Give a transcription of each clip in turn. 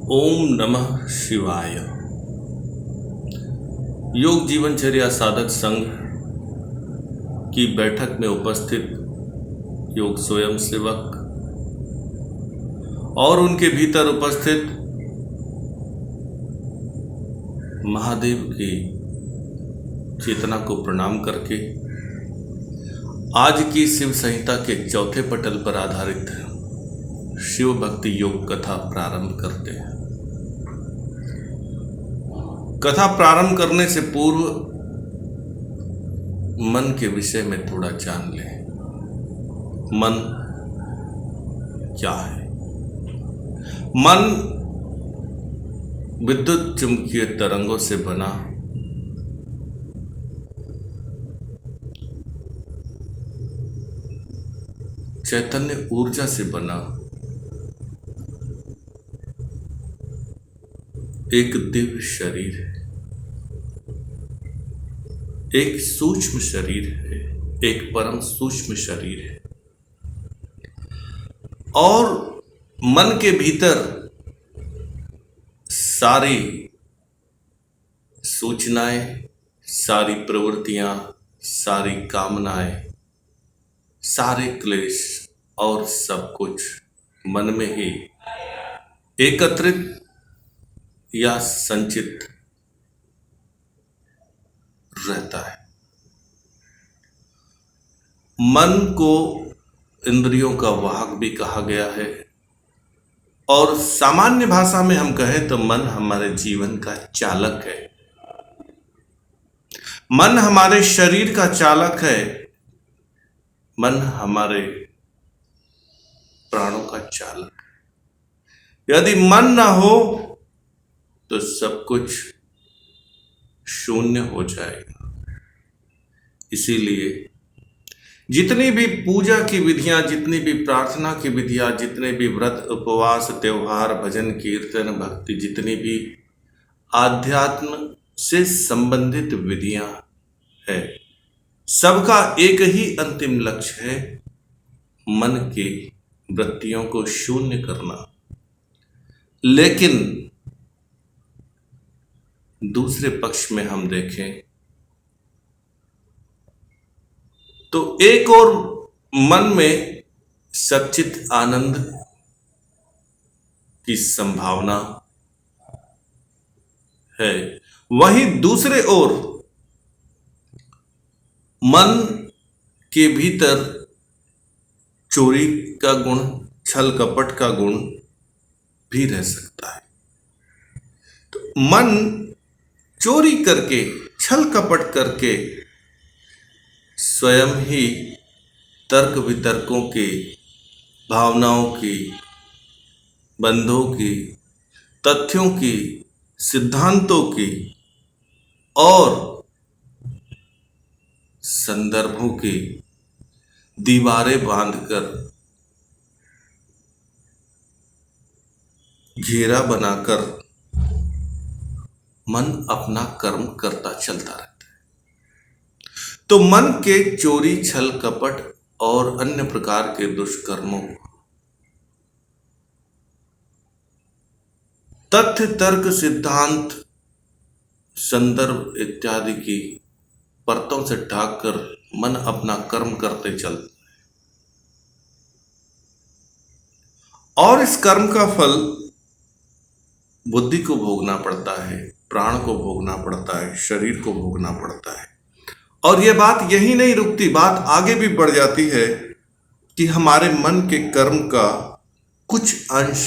ओम नमः शिवाय। योग जीवनचर्या साधक संघ की बैठक में उपस्थित योग स्वयं सेवक और उनके भीतर उपस्थित महादेव की चेतना को प्रणाम करके आज की शिव संहिता के चौथे पटल पर आधारित शिव भक्ति योग कथा प्रारंभ करते हैं। कथा प्रारंभ करने से पूर्व मन के विषय में थोड़ा जान लें। मन क्या है? मन विद्युत चुंबकीय तरंगों से बना चैतन्य ऊर्जा से बना एक दिव्य शरीर है, एक सूक्ष्म शरीर है, एक परम सूक्ष्म शरीर है। और मन के भीतर सारी सूचनाएं, सारी प्रवृत्तियां, सारी कामनाएं, सारे क्लेश और सब कुछ मन में ही एकत्रित या संचित रहता है। मन को इंद्रियों का वाहक भी कहा गया है और सामान्य भाषा में हम कहें तो मन हमारे जीवन का चालक है। मन हमारे शरीर का चालक है। मन हमारे प्राणों का चालक है। यदि मन ना हो तो सब कुछ शून्य हो जाएगा। इसीलिए जितनी भी पूजा की विधियां, जितनी भी प्रार्थना की विधियां, जितने भी व्रत, उपवास, त्योहार, भजन, कीर्तन, भक्ति, जितनी भी आध्यात्म से संबंधित विधियां है, सबका एक ही अंतिम लक्ष्य है, मन की वृत्तियों को शून्य करना। लेकिन दूसरे पक्ष में हम देखें तो एक और मन में सच्चित आनंद की संभावना है, वहीं दूसरे ओर मन के भीतर चोरी का गुण, छल कपट का गुण भी रह सकता है। तो मन चोरी करके, छल कपट करके स्वयं ही तर्क वितर्कों की, भावनाओं की, बंधों की, तथ्यों की, सिद्धांतों की और संदर्भों की दीवारें बांधकर, घेरा बनाकर मन अपना कर्म करता चलता रहता है। तो मन के चोरी, छल कपट और अन्य प्रकार के दुष्कर्मों, तथ्य, तर्क, सिद्धांत, संदर्भ इत्यादि की परतों से ढाककर मन अपना कर्म करते चलता है। और इस कर्म का फल बुद्धि को भोगना पड़ता है, प्राण को भोगना पड़ता है, शरीर को भोगना पड़ता है। और यह बात यही नहीं रुकती, बात आगे भी बढ़ जाती है कि हमारे मन के कर्म का कुछ अंश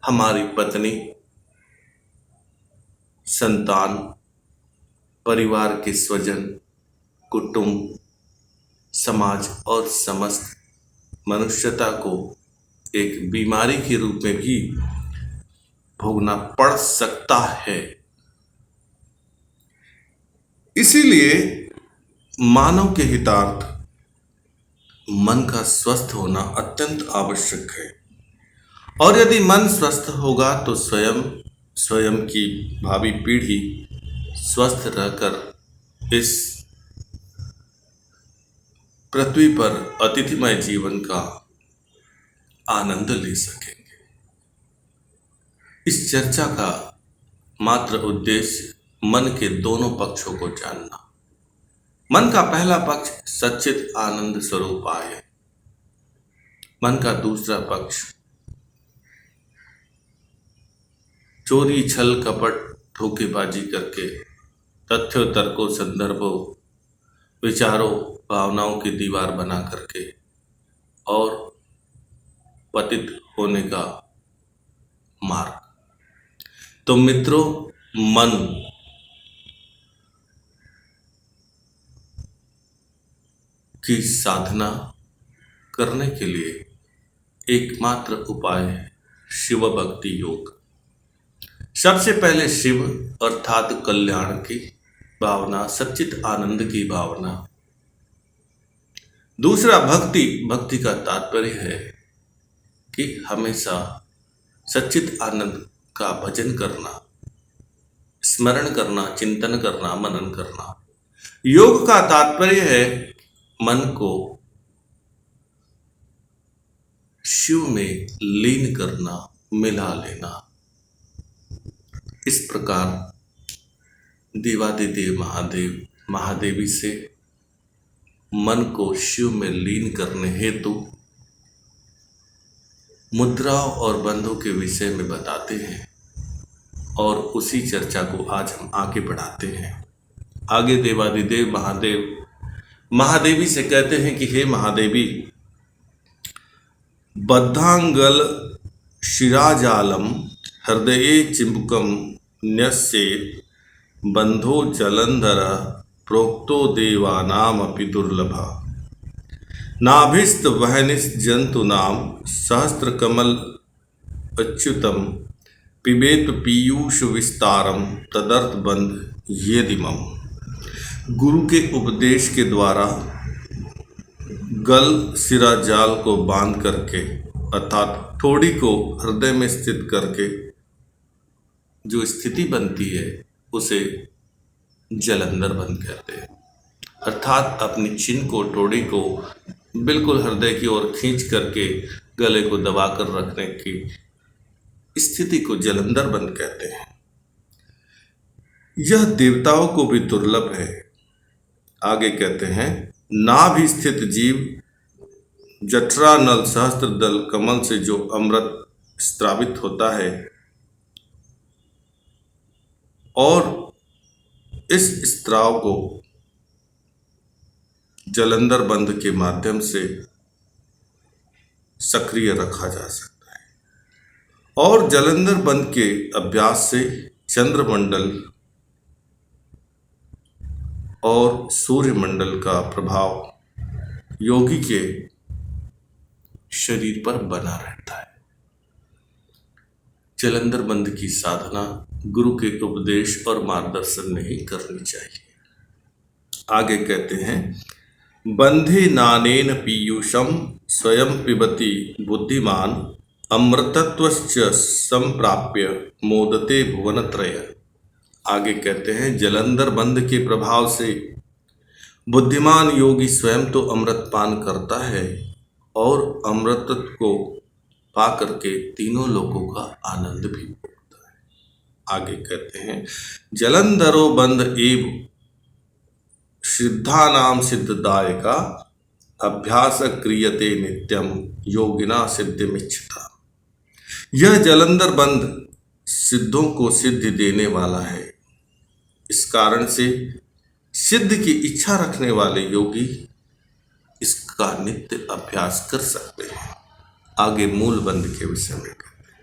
हमारी पत्नी, संतान, परिवार के स्वजन, कुटुंब, समाज और समस्त मनुष्यता को एक बीमारी के रूप में भी भोगना पड़ सकता है। इसीलिए मानव के हितार्थ मन का स्वस्थ होना अत्यंत आवश्यक है। और यदि मन स्वस्थ होगा तो स्वयं की भावी पीढ़ी स्वस्थ रहकर इस पृथ्वी पर अतिथिमय जीवन का आनंद ले सकेंगे। इस चर्चा का मात्र उद्देश्य मन के दोनों पक्षों को जानना। मन का पहला पक्ष सच्चित आनंद स्वरूप है। मन का दूसरा पक्ष चोरी छल कपट धोखेबाजी करके तथ्यों तर्कों संदर्भों विचारों भावनाओं की दीवार बना करके और पतित होने का मार्ग। तो मित्रों, मन की साधना करने के लिए एकमात्र उपाय है शिव भक्ति योग। सबसे पहले शिव अर्थात कल्याण की भावना, सच्चित आनंद की भावना। दूसरा भक्ति। भक्ति का तात्पर्य है कि हमेशा सच्चित आनंद का भजन करना, स्मरण करना, चिंतन करना, मनन करना। योग का तात्पर्य है मन को शिव में लीन करना, मिला लेना। इस प्रकार देवादिदेव महादेव महादेवी से मन को शिव में लीन करने हेतु मुद्राओं और बंधों के विषय में बताते हैं और उसी चर्चा को आज हम आगे बढ़ाते हैं। आगे देवादिदेव महादेव महादेवी से कहते हैं कि हे महादेवी, बद्धांगल शिराजालम हृदये चिंबुकम न्यस्येत् बंधो जलंधर प्रोक्तो देवानामपि दुर्लभा नाभिस्त वहनिस जंतुनाम सहस्त्रकमल अच्युतम पिबेत पीयूष विस्तारम तदर्थ बंध येदिमम। गुरु के उपदेश के द्वारा गल सिरा जाल को बांध करके अर्थात थोड़ी को हृदय में स्थित करके जो स्थिति बनती है उसे जलंधर बंध कहते हैं। अर्थात अपनी चिन को, टोड़ी को बिल्कुल हृदय की ओर खींच करके गले को दबाकर रखने की स्थिति को जलंधर बंध कहते हैं। यह देवताओं को भी दुर्लभ है। आगे कहते हैं, नाभि स्थित जीव जठरा नल सहस्त्र दल कमल से जो अमृत स्त्रावित होता है और इस स्त्राव को जलंधर बंध के माध्यम से सक्रिय रखा जा सकता है और जलंधर बंध के अभ्यास से चंद्रमंडल और सूर्यमंडल का प्रभाव योगी के शरीर पर बना रहता है। जलंधर बंध की साधना गुरु के उपदेश और मार्गदर्शन में ही करनी चाहिए। आगे कहते हैं, बंधे नानेन पीयूषम स्वयं पिबति बुद्धिमान अमृतत्वश्च संप्राप्य मोदते भुवनत्रय। आगे कहते हैं, जलंधर बंध के प्रभाव से बुद्धिमान योगी स्वयं तो अमृत पान करता है और अमृतत्व को पा करके तीनों लोकों का आनंद भी भोगता है। आगे कहते हैं, जलंधरो बंध एव सिद्धानाम सिद्धदायका अभ्यास क्रियते नित्यम योगिना सिद्धिमिच्छता। यह जलंधर बंध सिद्धों को सिद्धि देने वाला है। इस कारण से सिद्ध की इच्छा रखने वाले योगी इसका नित्य अभ्यास कर सकते हैं। आगे मूल बंध के विषय में कहते हैं,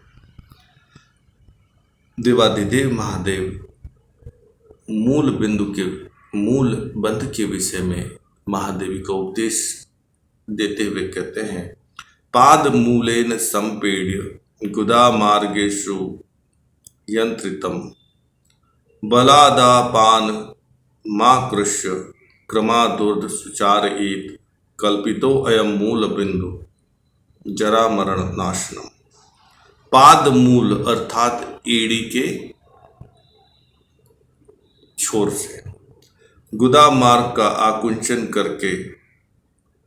देवादिदेव महादेव मूल बंध के विषय में महादेवी का उपदेश देते हुए कहते हैं, पाद मूलेन संपेड्य गुदा मार्गेषु यंत्रितम बलादापान माकृष्य क्रमादुर्ध सुचारयेत कल्पितो अयम मूल बिंदु जरा मरण नाशनम। पाद मूल अर्थात एड़ी के छोर से गुदा मार्ग का आकुंचन करके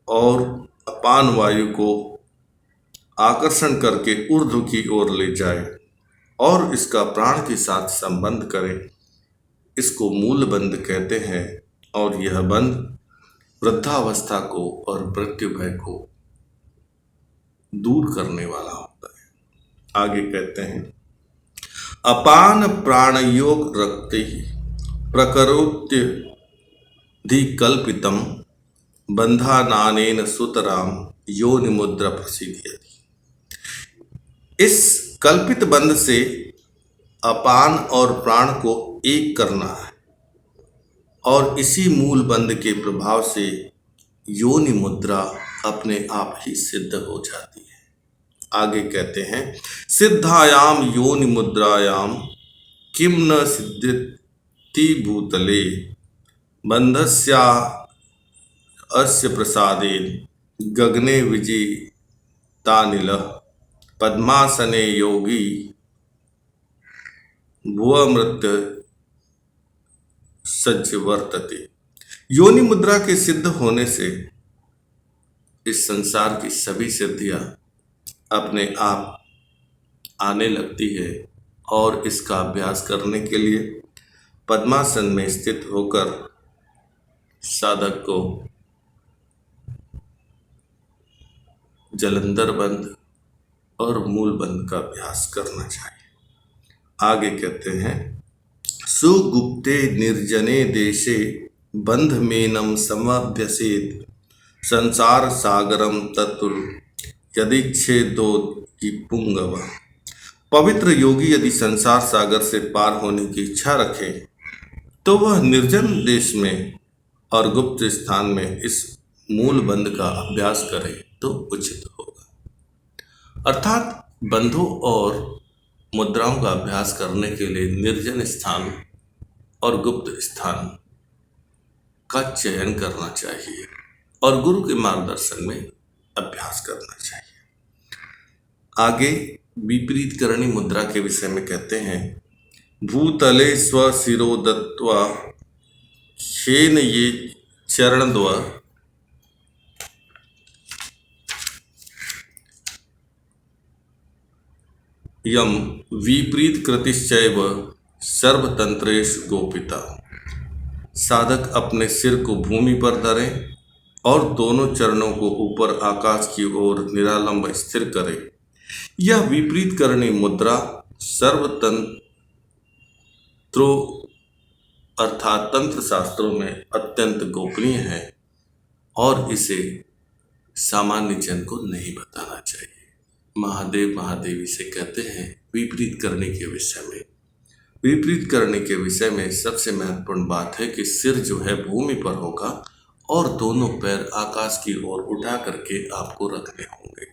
और अपान वायु को आकर्षण करके ऊर्ध्व की ओर ले जाए और इसका प्राण के साथ संबंध करे, इसको मूल बंध कहते हैं। और यह बंध वृद्धावस्था को और मृत्यु भय को दूर करने वाला होता है। आगे कहते हैं, अपान प्राण योग रक्ति प्रकरोत्य कल्पितम बंधानानेन सुतराम योनि मुद्रा प्रसिद्ध्यति। इस कल्पित बंध से अपान और प्राण को एक करना है और इसी मूल बंध के प्रभाव से योनि मुद्रा अपने आप ही सिद्ध हो जाती है। आगे कहते हैं, सिद्धायाम योनि मुद्रायाम किम न सिद्ध्यति भूतले बंधस्या अस्य प्रसादेन गगने विजितानिलः पद्मासने योगी भुवमृत्य सज्ज वर्तते। योनि मुद्रा के सिद्ध होने से इस संसार की सभी सिद्धियां अपने आप आने लगती है और इसका अभ्यास करने के लिए पद्मासन में स्थित होकर साधक को जलंधर बंध और मूल बंध का अभ्यास करना चाहिए। आगे कहते हैं, सुगुप्ते निर्जने देशे बंध मेनम समभ्यसेत संसार सागरम तत्तुल यदिच्छेदो की पुंगव। पवित्र योगी यदि संसार सागर से पार होने की इच्छा रखे तो वह निर्जन देश में और गुप्त स्थान में इस मूल बंध का अभ्यास करे तो उचित होगा। अर्थात बंधों और मुद्राओं का अभ्यास करने के लिए निर्जन स्थान और गुप्त स्थान का चयन करना चाहिए और गुरु के मार्गदर्शन में अभ्यास करना चाहिए। आगे विपरीत करणी मुद्रा के विषय में कहते हैं, भूतले स्वशिरो दत्वा खेन ये चरणद्व यम विपरीत कृतिश्चैव सर्वतंत्रेश गोपिता। साधक अपने सिर को भूमि पर धरे और दोनों चरणों को ऊपर आकाश की ओर निरालंब स्थिर करे। यह विपरीत करणी मुद्रा सर्वतंत्रों अर्थात तंत्र शास्त्रों में अत्यंत गोपनीय है और इसे सामान्य जन को नहीं बताना चाहिए। महादेव महादेवी से कहते हैं विपरीत करने के विषय में। विपरीत करने के विषय में सबसे महत्वपूर्ण बात है कि सिर जो है भूमि पर होगा और दोनों पैर आकाश की ओर उठा करके आपको रखने होंगे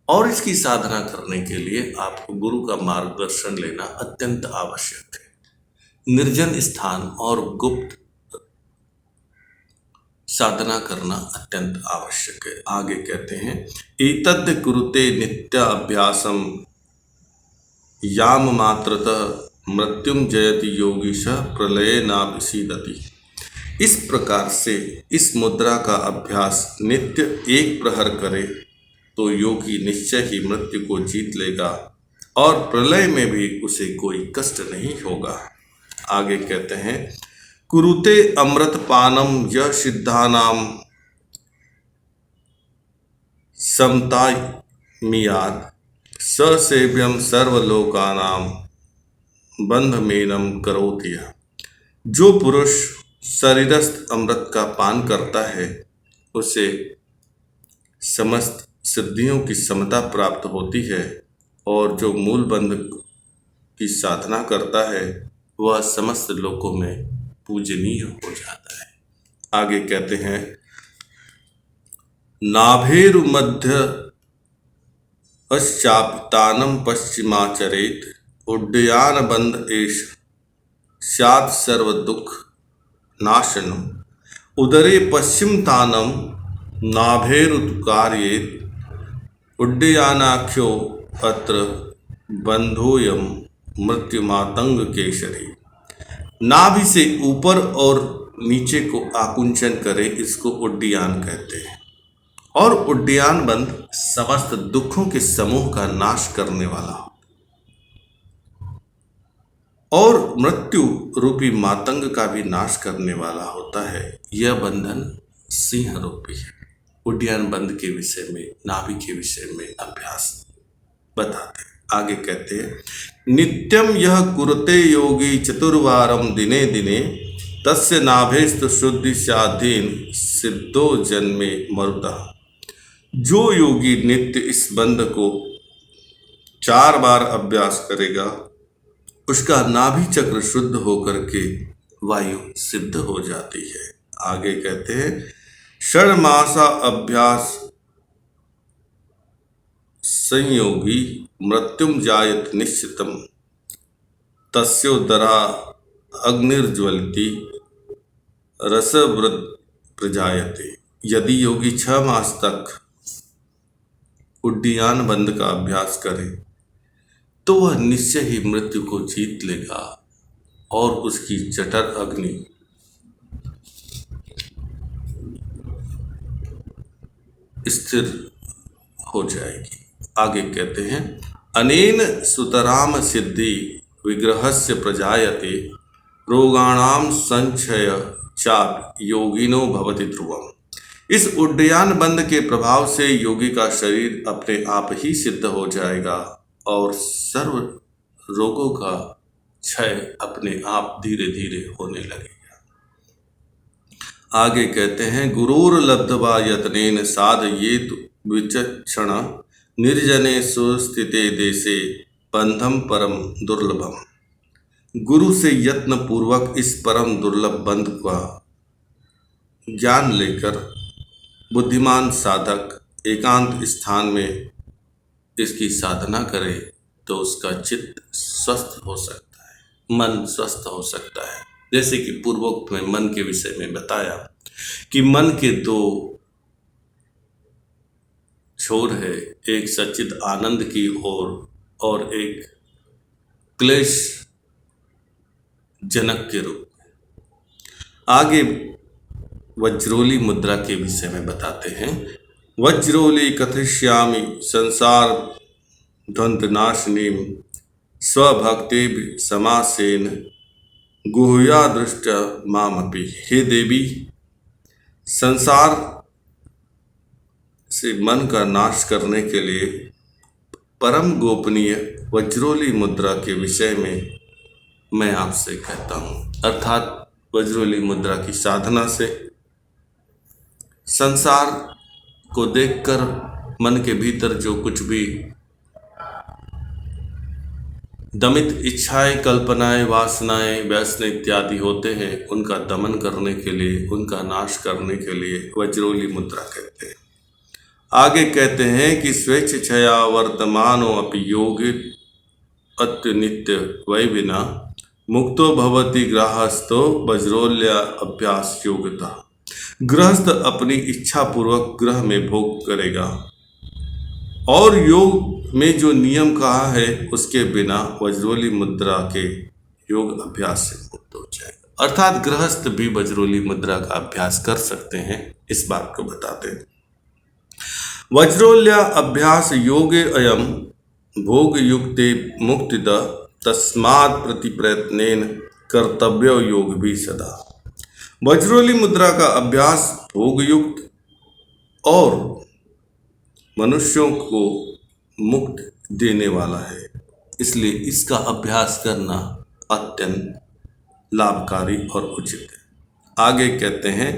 और इसकी साधना करने के लिए आपको गुरु का मार्गदर्शन लेना अत्यंत आवश्यक है। निर्जन स्थान और गुप्त साधना करना अत्यंत आवश्यक है। आगे कहते हैं, एतद् कुरुते नित्याभ्यासम याम मात्रतः मृत्युम जयति योगीश प्रलये नाभिसीदति। इस प्रकार से इस मुद्रा का अभ्यास नित्य एक प्रहर करे तो योगी निश्चय ही मृत्यु को जीत लेगा और प्रलय में भी उसे कोई कष्ट नहीं होगा। आगे कहते हैं, कुरुते अमृतपानम यह सिद्धानाम समतामियाद स सेव्यम सर्वलोकानाम बंधमेनम करोति। जो पुरुष शरीरस्थ अमृत का पान करता है उसे समस्त सिद्धियों की समता प्राप्त होती है और जो मूल बंध की साधना करता है वह समस्त लोकों में पूजनीय हो जाता है। आगे कहते हैं, नाभेरु मध्य पश्चापितानम पश्चिमाचरेत उड्डयान बंध एष स्यात् सर्व दुख नाशनम उदरे पश्चिम तानम नाभेरुत्कार्येत उड्डयानाख्यो अत्र बंधोयम मृत्युमातंग केशरी। नाभि से ऊपर और नीचे को आकुंचन करे, इसको उड्डयान कहते हैं और उड्डयान बंध समस्त दुखों के समूह का नाश करने वाला हो। और मृत्यु रूपी मातंग का भी नाश करने वाला होता है। यह बंधन सिंह रूपी है। उड्डयन बंध के विषय में, नाभि के विषय में अभ्यास बताते हैं। आगे कहते हैं नित्यम यह कुरुते योगी चतुर्वारम दिने दिने तस्य नाभेस्तु शुद्धि साधीन सिद्धो जन्मे मरुतः। जो योगी नित्य इस बंध को 4 बार अभ्यास करेगा उसका नाभि चक्र शुद्ध होकर के वायु सिद्ध हो जाती है। आगे कहते हैं षड्मासा अभ्यास संयोगी मृत्युम जायत निश्चितम तस्योदरा अग्निर्ज्वलति रसवृत प्रजायते। यदि योगी 6 मास तक उड्डयन बंध का अभ्यास करे तो वह निश्चय ही मृत्यु को जीत लेगा और उसकी जठर अग्नि स्थिर हो जाएगी। आगे कहते हैं अनेन सुतराम सिद्धि विग्रहस्य प्रजायते रोगाणाम संचय चाप योगिनो भवति ध्रुवम। इस उड्डयन बंध के प्रभाव से योगी का शरीर अपने आप ही सिद्ध हो जाएगा और सर्व रोगों का क्षय अपने आप धीरे धीरे होने लगेगा। आगे कहते हैं गुरुर लब्ध्वा यत्नेन साधयेत विचक्षण निर्जने सुस्थिते देशे बंधम परम दुर्लभम। गुरु से यत्न पूर्वक इस परम दुर्लभ बंध का ज्ञान लेकर बुद्धिमान साधक एकांत स्थान में इसकी साधना करे तो उसका चित्त स्वस्थ हो सकता है, मन स्वस्थ हो सकता है। जैसे कि पूर्वोक्त में मन के विषय में बताया कि मन के 2 छोर है, एक सच्चिद आनंद की ओर और एक क्लेश जनक के रूप में। आगे वज्रोली मुद्रा के विषय में बताते हैं वज्रोली कथिष्यामि संसार द्वंद्वनाशिनीं स्वभक्तेभ्य समासेन गुह्या दृष्ट मामपि। हे देवी, संसार से मन का नाश करने के लिए परम गोपनीय वज्रोली मुद्रा के विषय में मैं आपसे कहता हूँ। अर्थात वज्रोली मुद्रा की साधना से संसार को देखकर मन के भीतर जो कुछ भी दमित इच्छाएं, कल्पनाएं, वासनाएं, व्यसन इत्यादि होते हैं उनका दमन करने के लिए, उनका नाश करने के लिए वज्रोली मुद्रा कहते हैं। आगे कहते हैं कि स्वेच्छया वर्तमानो अपि योगे अत्यनित्य वै विना मुक्तो भवति गृहस्थो वज्रोल्या अभ्यास योगता। गृहस्थ अपनी इच्छा पूर्वक ग्रह में भोग करेगा और योग में जो नियम कहा है उसके बिना वज्रोली मुद्रा के योग अभ्यास से मुक्त हो जाएगा। अर्थात गृहस्थ भी वज्रोली मुद्रा का अभ्यास कर सकते हैं, इस बात को बताते हैं। वज्रोल्या अभ्यास योगे अयम भोग युक्ते मुक्तिद तस्मात् प्रति प्रयत्नेन कर्तव्य योग भी सदा। वज्रोली मुद्रा का अभ्यास भोग युक्त और मनुष्यों को मुक्त देने वाला है, इसलिए इसका अभ्यास करना अत्यंत लाभकारी और उचित है। आगे कहते हैं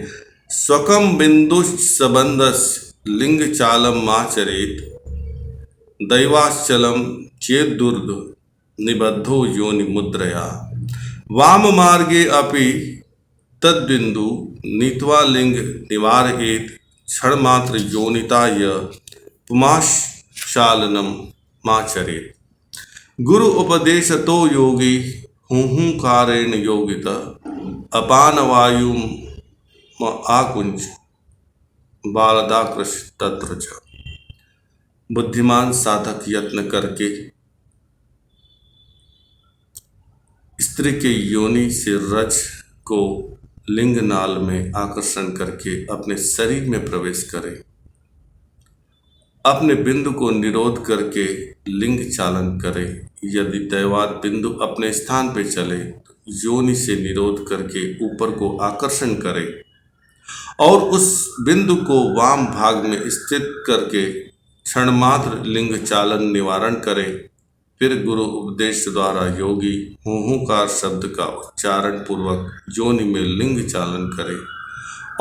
स्वकम बिंदु सबंधस लिंग चालम माचरेत दैवाश्चलम चेत दुर्द निबद्धो योनि मुद्रया वाम मार्गे अपि तद्बिंदु नीत्वा लिंग निवारयेत क्षणमात्र योनिताय पुमाशालनम माचरेत। गुरु उपदेश तो योगी हुंकारेण योगित अपान वायु आकुंज बालदाकृश तत्र च। बुद्धिमान साधक यत्न करके स्त्री के योनि से रज को लिंग नाल में आकर्षण करके अपने शरीर में प्रवेश करे अपने बिंदु को निरोध करके लिंग चालन करे। यदि दैवात बिंदु अपने स्थान पे चले तो योनि से निरोध करके ऊपर को आकर्षण करे और उस बिंदु को वाम भाग में स्थित करके क्षणमात्र लिंग चालन निवारण करे। फिर गुरु उपदेश द्वारा योगी हुंकार शब्द का उच्चारण पूर्वक योनि में लिंग चालन करे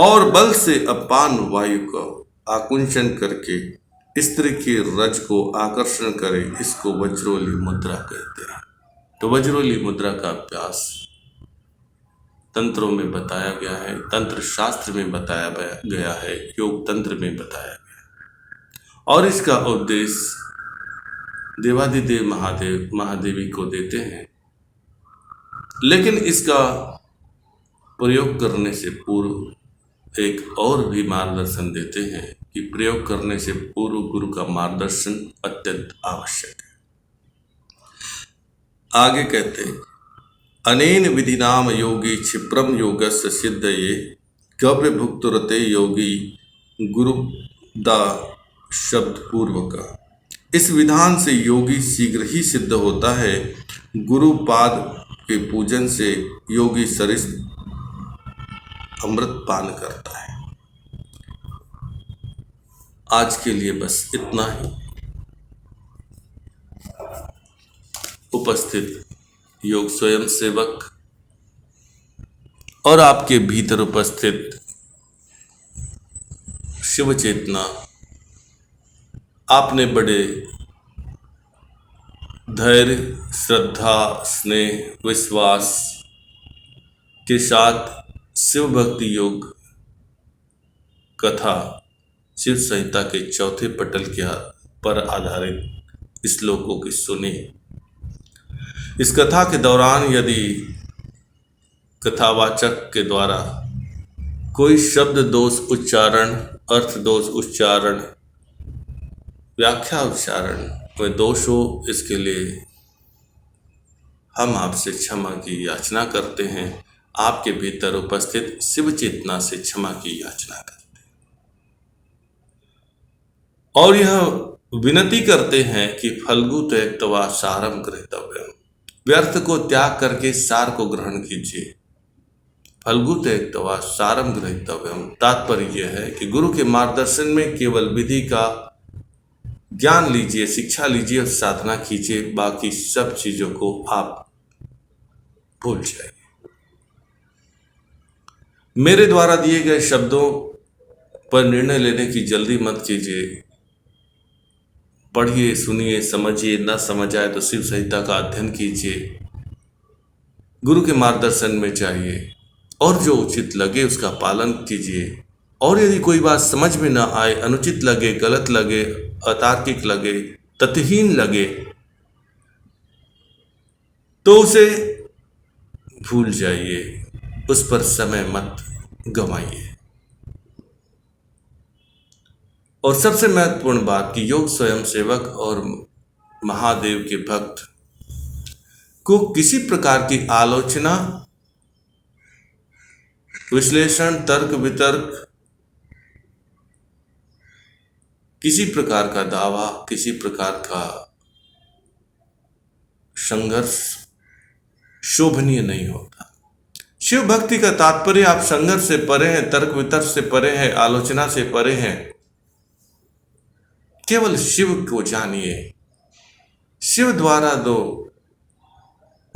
और बल से अपान वायु को आकुंचन करके स्त्री के रज को आकर्षण करे। इसको वज्रोली मुद्रा कहते हैं। तो वज्रोली मुद्रा का अभ्यास तंत्रों में बताया गया है, तंत्र शास्त्र में बताया गया है, योग तंत्र में बताया गया है और इसका उपदेश देवादिदेव महादेवी को देते हैं। लेकिन इसका प्रयोग करने से पूर्व एक और भी मार्गदर्शन देते हैं कि प्रयोग करने से पूर्व गुरु का मार्गदर्शन अत्यंत आवश्यक है। आगे कहते हैं, अनेन विधि नाम योगी क्षिप्रम योगस्य सिद्धये गव्य भुक्तुरते योगी गुरुदा शब्द पूर्वक। इस विधान से योगी शीघ्र ही सिद्ध होता है। गुरुपाद के पूजन से योगी सरिस अमृत पान करता है। आज के लिए बस इतना ही। उपस्थित योग स्वयं सेवक और आपके भीतर उपस्थित शिव चेतना, आपने बड़े धैर्य, श्रद्धा, स्नेह, विश्वास के साथ शिव भक्ति योग कथा शिव संहिता के चौथे पटल के पर आधारित श्लोकों की सुनी। इस कथा के दौरान यदि कथावाचक के द्वारा कोई शब्द दोष उच्चारण, अर्थ दोष उच्चारण, व्याख्या उच्चारण में दोष हो, इसके लिए हम आपसे क्षमा की याचना करते हैं। आपके भीतर उपस्थित शिव चेतना से क्षमा की याचना करते हैं और यह विनती करते हैं कि फल्गु त्यक्त्वा सारम गृहीतव्यम्, व्यर्थ को त्याग करके सार को ग्रहण कीजिए। फल्गु त्यक्त्वा सारम गृहीतव्यम्, तात्पर्य यह है कि गुरु के मार्गदर्शन में केवल विधि का ज्ञान लीजिए, शिक्षा लीजिए और साधना कीजिए, बाकी सब चीजों को आप भूल जाइए। मेरे द्वारा दिए गए शब्दों पर निर्णय लेने की जल्दी मत कीजिए। पढ़िए, सुनिए, समझिए, न समझ आए तो शिव संहिता का अध्ययन कीजिए, गुरु के मार्गदर्शन में जाइए और जो उचित लगे उसका पालन कीजिए। और यदि कोई बात समझ में ना आए, अनुचित लगे, गलत लगे, अतार्किक लगे, तथ्यहीन लगे, तो उसे भूल जाइए, उस पर समय मत गंवाइए। और सबसे महत्वपूर्ण बात कि योग स्वयं सेवक और महादेव के भक्त को किसी प्रकार की आलोचना, विश्लेषण, तर्क वितर्क, किसी प्रकार का दावा, किसी प्रकार का संघर्ष शोभनीय नहीं होता। शिव भक्ति का तात्पर्य आप संघर्ष से परे हैं, तर्क वितर्क से परे हैं, आलोचना से परे हैं। केवल शिव को जानिए। शिव द्वारा दो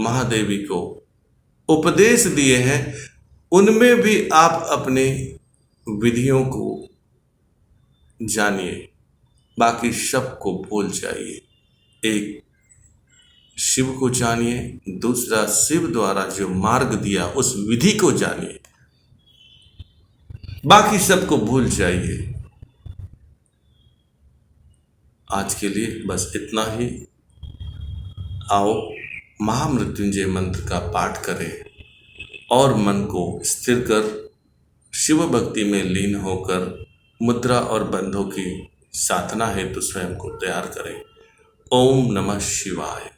महादेवी को उपदेश दिए हैं, उनमें भी आप अपने विधियों को जानिए, बाकी सब को भूल जाइए। एक शिव को जानिए, दूसरा शिव द्वारा जो मार्ग दिया उस विधि को जानिए, बाकी सबको भूल जाइए। आज के लिए बस इतना ही। आओ महामृत्युंजय मंत्र का पाठ करें और मन को स्थिर कर शिव भक्ति में लीन होकर मुद्रा और बंधों की साधना हेतु स्वयं को तैयार करें। ओम नमः शिवाय।